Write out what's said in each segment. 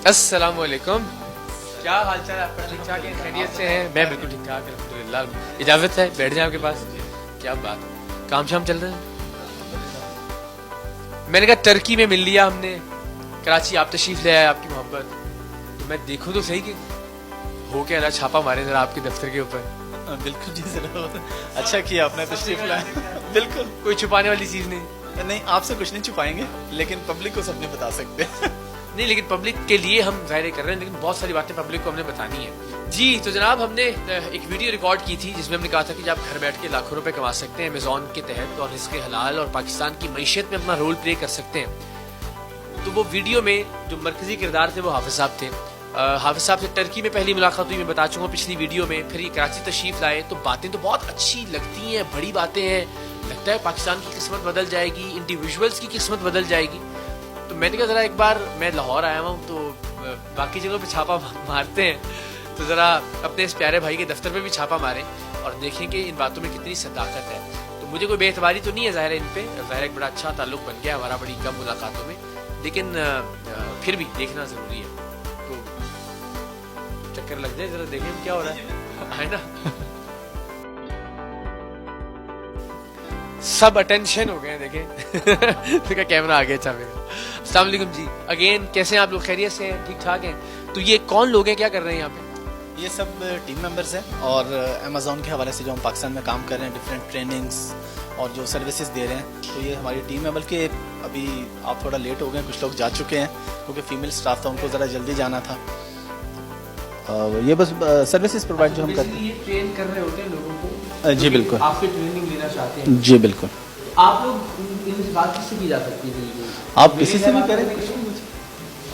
अस्सलाम वालेकुम। क्या हाल चाल है आपका? ठीक ठाक है? खैरियत से हैं? मैं बिल्कुल ठीक ठाक अल्हम्दुलिल्लाह। इजाज़त है बैठ जाए आपके पास? क्या बात, काम शाम चल रहा है? मैंने कहा टर्की में मिल लिया हमने, कराची आप तशरीफ ले आए, आपकी मोहब्बत, तो मैं देखूं तो सही कि हो क्या रहा, छापा मारे जरा आपके दफ्तर के ऊपर। बिल्कुल जी जरा अच्छा किया आपने तशरीफ लाया। बिल्कुल कोई छुपाने वाली चीज नहीं आपसे कुछ नहीं छुपाएंगे, लेकिन पब्लिक को सब नहीं बता सकते। नहीं, लेकिन पब्लिक के लिए हम जाहिर कर रहे हैं, लेकिन बहुत सारी बातें पब्लिक को हमने बतानी है। जी तो जनाब, हमने एक वीडियो रिकॉर्ड की थी जिसमें हमने कहा था कि आप घर बैठ के लाखों रुपए कमा सकते हैं अमेज़ॉन के तहत, और रिज़्क़ हलाल और पाकिस्तान की मईशत में अपना रोल प्ले कर सकते हैं। तो वो वीडियो में जो मरकजी किरदार थे वो हाफिज़ साहब थे। हाफिज़ साहब से टर्की में पहली मुलाकात हुई, मैं बता चुका हूँ पिछली वीडियो में। फिर ये कराची तशरीफ लाए तो बातें तो बहुत अच्छी लगती हैं, बड़ी बातें हैं, लगता है पाकिस्तान की किस्मत बदल जाएगी, इंडिविजुअल्स की किस्मत बदल जाएगी। तो मैंने कहा ज़रा एक बार, मैं लाहौर आया हूँ तो बाकी जगहों पे छापा मारते हैं, तो ज़रा अपने इस प्यारे भाई के दफ्तर पे भी छापा मारें और देखें कि इन बातों में कितनी सदाकत है। तो मुझे कोई बेतबारी तो नहीं है ज़ाहिर है इन पे, ज़ाहिर एक बड़ा अच्छा ताल्लुक बन गया हमारा बड़ी कम मुलाकातों में, लेकिन फिर भी देखना ज़रूरी है। तो चक्कर लग जाए, ज़रा देखें क्या हो रहा है ना। सब अटेंशन हो गए हैं, देखें। तो क्या कैमरा आगे छापेगा। अस्सलाम वालेकुम जी, अगेन कैसे हैं आप लोग? खैरियत से हैं? ठीक ठाक हैं? तो ये कौन लोग हैं, क्या कर रहे हैं यहाँ पे? ये सब टीम मेंबर्स हैं और अमेज़ॉन के हवाले से जो हम पाकिस्तान में काम कर रहे हैं, डिफरेंट ट्रेनिंग्स और जो सर्विसेज दे रहे हैं, तो ये हमारी टीम है। बल्कि अभी आप थोड़ा लेट हो गए, कुछ लोग जा चुके हैं क्योंकि फीमेल स्टाफ था, उनको ज़रा जल्दी जाना था। ये बस सर्विसेज प्रोवाइड जो हम करते हैं, ये ट्रेन कर रहे होते हैं लोगों को। जी बिल्कुल, आपसे ट्रेनिंग लेना चाहते हैं? जी बिल्कुल। आप लोग इन बात किससे की जा सकती है? आप किसी से भी करें,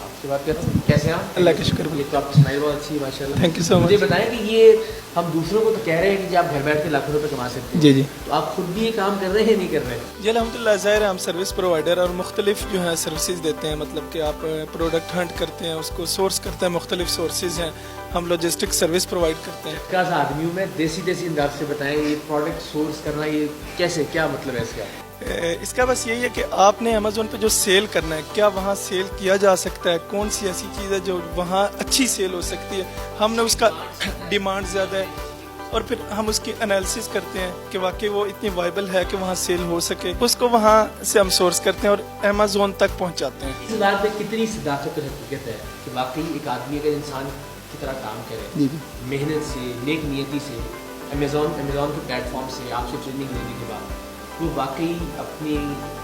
आपसे बात करते हैं। कैसे हैं आप? अल्लाह का शुक्र। ये तो आपकी स्माइल बहुत अच्छी है माशाल्लाह। Thank you so much. मुझे बताएं कि ये हम दूसरों को तो कह रहे हैं कि आप घर बैठ के लाखों रुपए कमा सकते हैं, जी जी, तो आप खुद भी ये काम कर रहे हैं नहीं कर रहे हैं? जी अल्हम्दुलिल्लाह, ज़ाहिर है हम सर्विस प्रोवाइडर और मुख्तलिफ जो है सर्विसेज देते हैं। मतलब कि आप प्रोडक्ट हंट करते हैं, उसको सोर्स करते हैं, मुख्तलिफ सोर्सेज हैं, हम लॉजिस्टिक सर्विस प्रोवाइड करते हैं। क्या आदमी हूँ मैं, देसी अंदाज से बताएं, ये प्रोडक्ट सोर्स करना ये कैसे, क्या मतलब है इसका? इसका बस यही है कि आपने अमेज़ोन पे जो सेल करना है, क्या वहाँ सेल किया जा सकता है, कौन सी ऐसी चीज़ है जो वहाँ अच्छी सेल हो सकती है। हमने उसका डिमांड ज़्यादा है और फिर हम उसकी एनालिसिस करते हैं कि वाकई वो इतनी वाइबल है कि वहाँ सेल हो सके, उसको वहाँ से हम सोर्स करते हैं और अमेज़ोन तक पहुँचाते हैं। इस बात में कितनी सदाकत और हकीकत है कि वाकई एक आदमी अगर इंसान की तरह काम करे, मेहनत से, नेक नियति से, अमेज़ोन के प्लेटफॉर्म से आपसे ट्रेनिंग लेने के बाद वो वाकई अपनी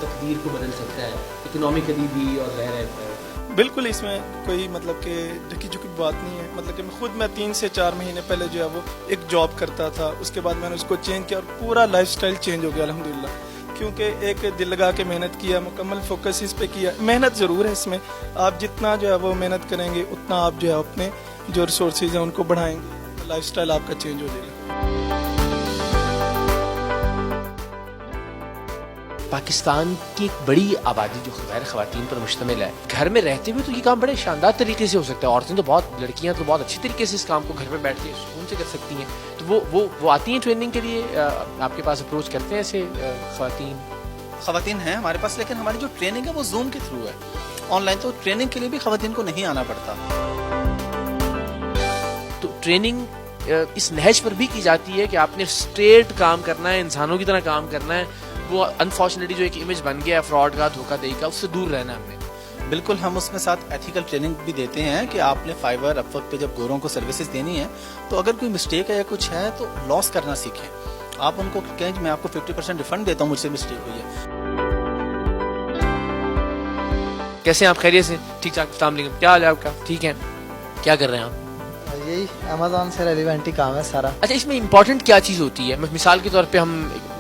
तकदीर को बदल सकता है, इकोनॉमिकली भी और ज़ाहिर है। बिल्कुल, इसमें कोई मतलब कि ढकी झुकी बात नहीं है। मतलब कि मैं 3 से 4 महीने पहले जो है वो एक जॉब करता था, उसके बाद मैंने उसको चेंज किया और पूरा लाइफस्टाइल चेंज हो गया अल्हम्दुलिल्लाह, क्योंकि एक दिल लगा के मेहनत किया, मुकम्मल फोकस इस पे किया। मेहनत ज़रूर है इसमें, आप जितना जो है वो मेहनत करेंगे उतना आप जो है अपने जो रिसोर्सेज हैं उनको बढ़ाएंगे, लाइफस्टाइल आपका चेंज हो जाएगा। पाकिस्तान की एक बड़ी आबादी जो गैर ख़वातीन पर मुश्तमिल है, घर में रहते हुए तो ये काम बड़े शानदार तरीके से हो सकता है। औरतें तो बहुत, लड़कियां तो बहुत अच्छी तरीके से इस काम को घर में बैठ के सुकून से कर सकती हैं। तो वो आती हैं ट्रेनिंग के लिए, आपके पास अप्रोच करते हैं ऐसे ख़वातीन हैं हमारे पास, लेकिन हमारी जो ट्रेनिंग है वो जूम के थ्रू है, ऑनलाइन। तो ट्रेनिंग के लिए भी ख़वातीन को नहीं आना पड़ता। तो ट्रेनिंग इस नहज पर भी की जाती है कि आपने स्ट्रेट काम करना है, इंसानों की तरह काम करना है। वो अनफॉर्चुनेटली जो एक इमेज बन गया है फ्रॉड का, धोखाधड़ी का, उससे दूर रहना है हमें। बिल्कुल, हम उसमें साथ एथिकल ट्रेनिंग भी देते हैं कि आपने फाइवर, अपवर्क पे जब गोरों को सर्विसेज देनी है तो अगर कोई मिस्टेक है या कुछ है तो लॉस करना सीखें। आप उनको कहें कि मैं आपको 50% रिफंड देता हूँ, मुझसे मिस्टेक हुई है। कैसे हैं आप? खैरियत से? ठीक ठाक। अस्सलाम वालेकुम, क्या हाल है आपका? ठीक है। क्या कर रहे हैं आप? यही अमेज़ॉन से रेलिवेंट ही काम है सारा। अच्छा, इसमें इंपॉर्टेंट क्या चीज़ होती है? मिसाल के तौर पे हम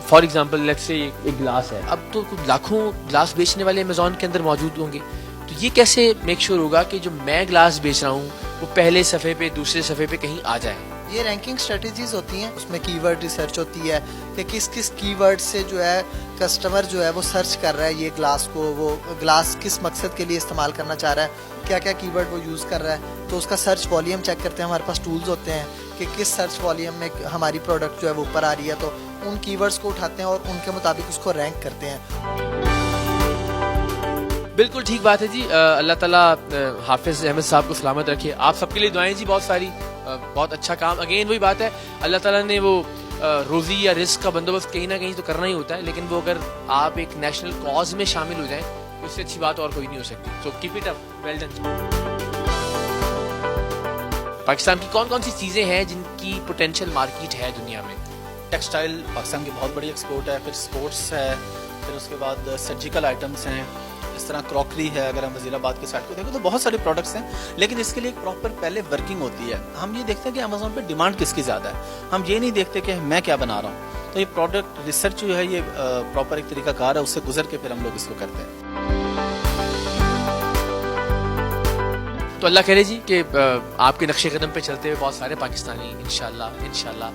फॉर एग्जांपल लेट्स से एक गिलास है, अब तो लाखों गिलास बेचने वाले अमेज़ॉन के अंदर मौजूद होंगे, तो ये कैसे मेक श्योर होगा कि जो मैं गिलास बेच रहा हूँ वो पहले सफ़े पे, दूसरे सफ़े पे कहीं आ जाए? ये रैंकिंग स्ट्रेटजीज होती हैं, उसमें कीवर्ड रिसर्च होती है कि किस किस कीवर्ड से जो है कस्टमर जो है वो सर्च कर रहा है ये ग्लास को, वो ग्लास किस मकसद के लिए इस्तेमाल करना चाह रहा है, क्या क्या कीवर्ड वो यूज़ कर रहा है। तो उसका सर्च वॉल्यूम चेक करते हैं, हमारे पास टूल्स होते हैं कि किस सर्च वॉल्यूम में हमारी प्रोडक्ट जो है वो ऊपर आ रही है, तो उन कीवर्ड्स को उठाते हैं और उनके मुताबिक उसको रैंक करते हैं। بالکل ٹھیک بات ہے جی. اللہ تعالیٰ حافظ احمد صاحب کو سلامت رکھے. آپ سب کے لیے دعائیں جی بہت ساری. بہت اچھا کام. اگین وہی بات ہے, اللہ تعالیٰ نے وہ روزی یا رزق کا بندوبست کہیں نہ کہیں تو کرنا ہی ہوتا ہے, لیکن وہ اگر آپ ایک نیشنل کاز میں شامل ہو جائیں تو اس سے اچھی بات اور کوئی نہیں ہو سکتی. So keep it up. Well done. Pakistan کی کون کون سی چیزیں ہیں جن کی پوٹینشیل مارکیٹ ہے دنیا میں؟ ٹیکسٹائل پاکستان کی بہت بڑی ایکسپورٹ ہے, پھر اسپورٹس ہے, پھر اس کے بعد سرجیکل آئٹمس ہیں, اس طرح کراکری ہے. اگر ہم وزیر آباد کی سائڈ کو دیکھیں تو بہت سارے پروڈکٹس ہیں, لیکن اس کے لیے ایک پراپر پہلے ورکنگ ہوتی ہے. ہم یہ دیکھتے ہیں کہ امیزون پہ ڈیمانڈ کس کی زیادہ ہے, ہم یہ نہیں دیکھتے کہ میں کیا بنا رہا ہوں. تو یہ پروڈکٹ ریسرچ جو ہے یہ پراپر ایک طریقہ کار ہے, اس سے گزر کے پھر ہم لوگ اس کو کرتے ہیں. تو اللہ کرے جی کہ آپ کے نقش قدم پہ چلتے ہوئے بہت سارے پاکستانی انشاءاللہ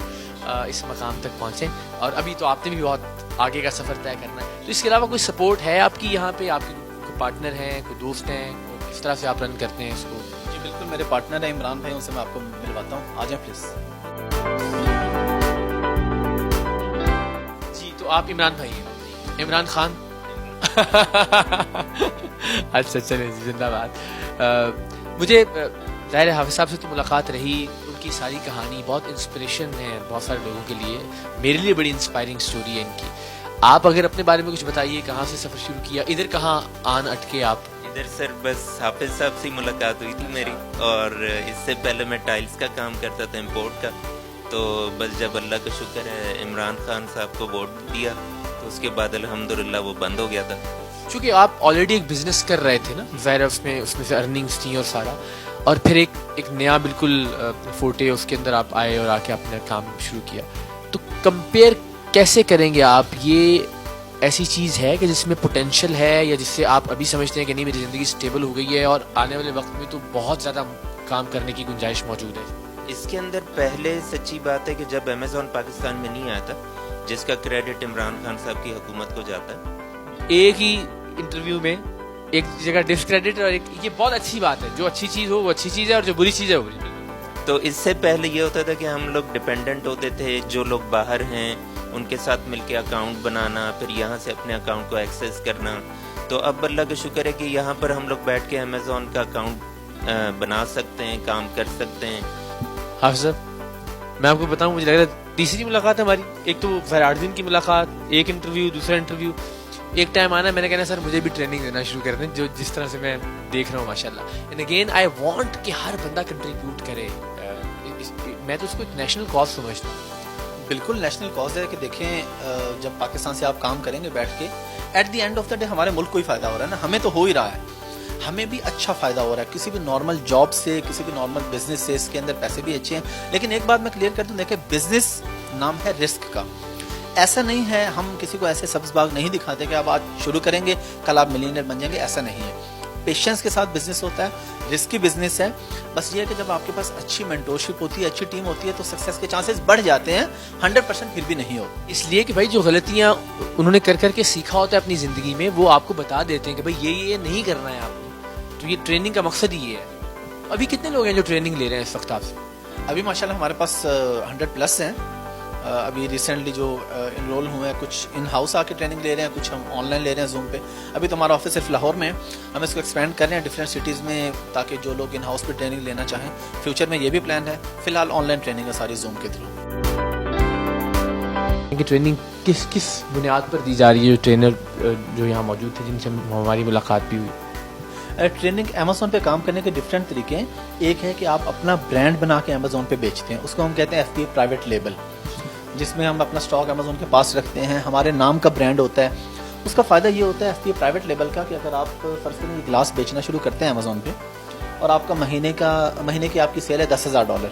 اس مقام تک پہنچیں. اور ابھی تو آپ نے بھی بہت آگے کا سفر طے کرنا ہے. تو اس کے علاوہ کوئی سپورٹ ہے آپ کی یہاں پہ؟ آپ کے کوئی پارٹنر ہیں, کوئی دوست ہیں, کس طرح سے آپ رن کرتے ہیں اس کو؟ جی بالکل, میرے پارٹنر ہیں عمران بھائی, ان سے میں آپ کو ملواتا ہوں. آ جائیں پلیز. جی تو آپ عمران بھائی ہیں؟ عمران خان. اچھا چلیں جی, زندہ باد. مجھے ظاہر حافظ صاحب سے تو ملاقات رہی, ان کی ساری کہانی بہت انسپریشن ہے بہت سارے لوگوں کے لیے. میرے لیے بڑی انسپائرنگ سٹوری ہے ان کی. آپ اگر اپنے بارے میں کچھ بتائیے, کہاں سے سفر شروع کیا, ادھر کہاں آن اٹکے آپ؟ ادھر سر بس حافظ صاحب سے ملاقات ہوئی تھی میری, اور اس سے پہلے میں ٹائلز کا کام کرتا تھا, امپورٹ کا. تو بس جب اللہ کا شکر ہے عمران خان صاحب کو ووٹ دیا تو اس کے بعد الحمدللہ وہ بند ہو گیا تھا. چونکہ آپ آلریڈی ایک بزنس کر رہے تھے نا, ظاہر اس میں سے ارننگس تھیں اور سارا, اور پھر ایک نیا بالکل فوٹے اس کے اندر آپ آئے اور آ کے اپنا کام شروع کیا. تو کمپیئر کیسے کریں گے آپ؟ یہ ایسی چیز ہے کہ جس میں پوٹینشیل ہے, یا جس سے آپ ابھی سمجھتے ہیں کہ نہیں میری زندگی سٹیبل ہو گئی ہے اور آنے والے وقت میں تو بہت زیادہ کام کرنے کی گنجائش موجود ہے؟ اس کے اندر پہلے سچی بات ہے کہ جب امیزون پاکستان میں نہیں آیا تھا, جس کا کریڈٹ عمران خان صاحب کی حکومت کو جاتا ہے. ایک ہی انٹرویو میں ایک جگہ ڈسکریڈٹ, اور یہ بہت اچھی بات ہے. جو اچھی چیز ہو وہ اچھی چیز ہے, اور جو بری چیز ہے وہ بری. تو اس سے پہلے یہ ہوتا تھا کہ ہم لوگ ڈپینڈنٹ ہوتے تھے, جو لوگ باہر ہیں ان کے ساتھ مل کے اکاؤنٹ بنانا, پھر یہاں سے اپنے اکاؤنٹ کو ایکسیس کرنا. تو اب اللہ کا شکر ہے کہ یہاں پر ہم لوگ بیٹھ کے امیزون کا اکاؤنٹ بنا سکتے ہیں, کام کر سکتے ہیں. حافظ صاحب میں آپ کو بتاؤں, مجھے لگ رہا ہے تیسری ملاقات ہے ہماری. ایک تو 8 دن کی ملاقات, ایک انٹرویو, دوسرا انٹرویو. ایک ٹائم آنا میں نے کہنا سر مجھے بھی ٹریننگ دینا شروع کر دیں, جو جس طرح سے میں دیکھ رہا ہوں ماشاء اللہ. اینڈ اگین آئی وانٹ کہ ہر بندہ کنٹریبیوٹ کرے. میں تو اس کو ایک نیشنل کاز سمجھتا ہوں. بالکل نیشنل کاز ہے کہ دیکھیں جب پاکستان سے آپ کام کریں گے بیٹھ کے, at the end of the day ہمارے ملک کو ہی فائدہ ہو رہا ہے نا, ہمیں تو ہو ہی رہا ہے, ہمیں بھی اچھا فائدہ ہو رہا ہے. کسی بھی نارمل جاب سے, کسی بھی نارمل بزنس سے, اس کے اندر پیسے بھی اچھے ہیں. لیکن ایک بات میں کلیئر کر دوں, دیکھیں بزنس نام ہے رسک کا. ایسا نہیں ہے, ہم کسی کو ایسے سبز باغ نہیں دکھاتے کہ آپ آج شروع کریں گے کل آپ ملینئر بن جائیں گے. ایسا نہیں ہے. پیشنس کے ساتھ بزنس ہوتا ہے, رسکی بزنس ہے. بس یہ ہے کہ جب آپ کے پاس اچھی مینٹورشپ ہوتی ہے, اچھی ٹیم ہوتی ہے, تو سکسیس کے چانسز بڑھ جاتے ہیں. 100% پھر بھی نہیں ہو. اس لیے کہ بھائی جو غلطیاں انہوں نے کر کے سیکھا ہوتا ہے اپنی زندگی میں, وہ آپ کو بتا دیتے ہیں کہ بھائی یہ نہیں کرنا ہے آپ نے. تو یہ ٹریننگ کا مقصد ہی یہ ہے. ابھی کتنے لوگ ہیں جو ٹریننگ لے رہے ہیں اس وقت آپ سے؟ ابھی ماشاءاللہ ہمارے پاس 100+ ہیں. ابھی ریسنٹلی جو انرول ہوئے ہیں, کچھ ان ہاؤس آ کے ٹریننگ لے رہے ہیں, کچھ ہم آن لائن لے رہے ہیں زوم پہ. ابھی تو ہمارا آفس صرف لاہور میں ہے, ہم اس کو ایکسپینڈ کر رہے ہیں ڈفرینٹ سٹیز میں, تاکہ جو لوگ ان ہاؤس پہ ٹریننگ لینا چاہیں. فیوچر میں یہ بھی پلان ہے. فی الحال آن لائن ٹریننگ ہے ساری زوم کے تھرو. ٹریننگ کس بنیاد پر دی جا رہی ہے؟ جو ٹرینر جو یہاں موجود تھے جن سے ہماری ملاقات بھی ہوئی. ٹریننگ امیزون پہ کام کرنے کے ڈفرینٹ طریقے ہیں. ایک ہے کہ آپ اپنا برانڈ بنا کے امیزون پہ بیچتے ہیں, اس کو ہم کہتے ہیں FBA پرائیویٹ لیبل, جس میں ہم اپنا اسٹاک امیزون کے پاس رکھتے ہیں, ہمارے نام کا برانڈ ہوتا ہے. اس کا فائدہ یہ ہوتا ہے FBA پرائیویٹ لیبل کا کہ اگر آپ فرض کریں گلاس بیچنا شروع کرتے ہیں امیزون پہ, اور آپ کا مہینے کی آپ کی سیل ہے $10,000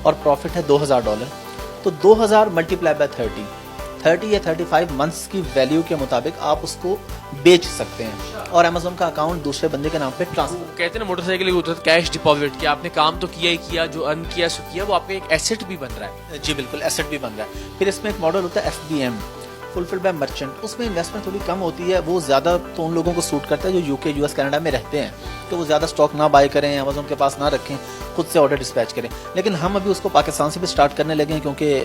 اور پروفٹ ہے $2,000, تو 2,000 ملٹیپلائی بائی 30 یا 35 منتھس کی ویلیو کے مطابق آپ اس کو بیچ سکتے ہیں, اور امیزون کا اکاؤنٹ دوسرے بندے کے نام پہ ٹرانسفر. کہتے ہیں نا موٹر سائیکل ہوتا ہے کیش ڈپازٹ, کہ آپ نے کام تو کیا ہی کیا, جو ارن کیا سو کیا, وہ آپ کا ایک ایسٹ بھی بن رہا ہے. جی بالکل, ایسٹ بھی بن رہا ہے. پھر اس میں ایک ماڈل ہوتا ہے FBM, فلفل بائی مرچنٹ. اس میں انویسٹمنٹ تھوڑی کم ہوتی ہے, وہ زیادہ تو ان لوگوں کو سوٹ کرتا ہے جو UK, US, کینیڈا میں رہتے ہیں, تو وہ زیادہ اسٹاک نہ بائی کریں, امیزون کے پاس نہ رکھیں, خود سے آرڈر ڈسپیچ کریں. لیکن ہم ابھی اس کو پاکستان سے بھی اسٹارٹ کرنے لگے ہیں, کیونکہ